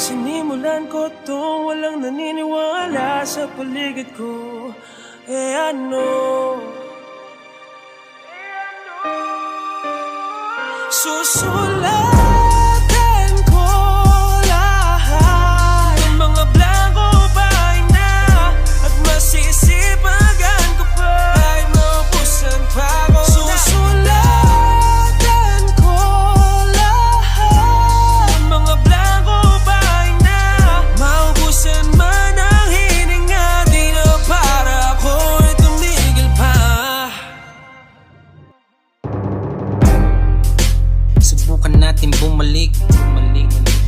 Sinimulan ko to, walang naniniwala sa paligid ko. Ano? Susulatan ko lahat ng mga blanco bahay na, at masisipagan ko pa ay maubusan pa ako. Susulatan ko lahat ng mga blanco bahay na, maubusan man ang hininga, di na para ako'y tumigil pa. Subukan natin bumalik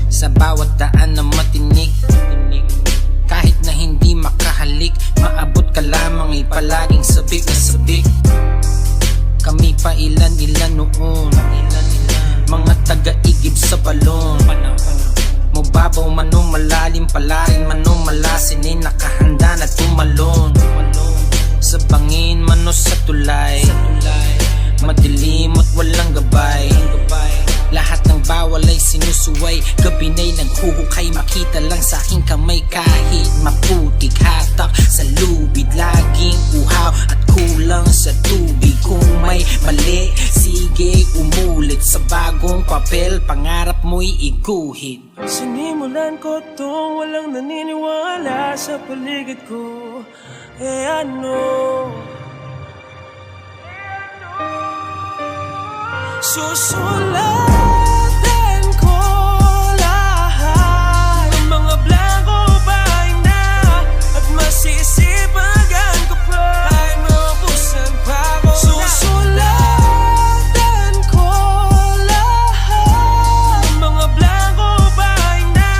sa bawat daan na matinik. Kahit na hindi makahalik, maabot ka lamang ay palaging sabik na sabik. Kami pa ilan-ilan noon, mga taga-igib sa balon. Mababaw man o malalim, palarin man o malasin, ay nakahanda na tumalon. Sa bangin man o sa tulay, madilim at walang gabay. Lahat ng bawal ay sinusuway, gabi na'y naghuhukay, makita lang sa aking kamay. Kahit maputik, hatak sa lubid, laging uhaw at kulang sa tubig. Kung may mali, sige umulit sa bagong papel, pangarap mo'y iguhit. Sinimulan ko to, walang naniniwala sa paligid ko. Ano? Susulatan ko lahat ng mga blanco bahay na, at masisipagan ko pa ay maubusan pa ako. Susulatan ko lahat ng mga blanco bahay na,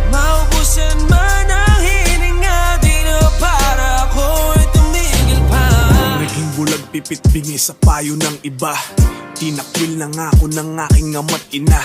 maubusan man ang hininga, di na para ako'y tumigil pa. Naging bulag pipit bingi sa payo ng iba, tinakwil na nga ako ng aking ama't ina.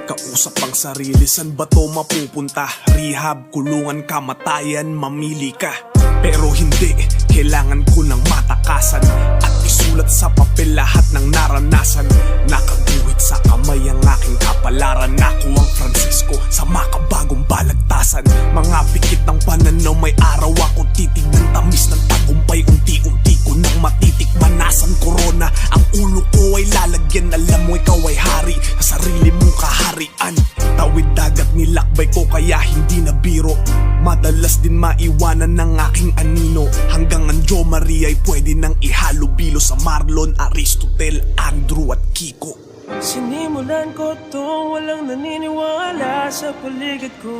Kausap ang sarili, san ba to mapupunta? Rehab, kulungan, kamatayan, mamili ka. Pero hindi, kailangan ko ng matakasan at isulat sa papel lahat ng naranasan. Nakaguhit sa kamay ang aking kapalaran, ako ang Francisco sa makabagong balagtasan. Mga pikit ng pananaw, may araw ako titignan, tamis ng tagumpay, unti-unti ko nang matitikman. Nasan corona, ang ulo ko ay lalagyan, alam mo ikaw ay hari sa sarili mong kaharian. Tawid dagat nilakbay ko kaya hindi na biro, madalas din maiwanan ng aking anino. Hanggang ang Jo Maria ay pwede nang ihalubilo sa Marlon, Aristotel, Andrew at Kiko. Sinimulan ko to, walang naniniwala sa paligid ko.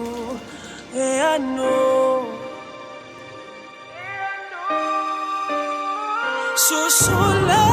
Ano? Susulatan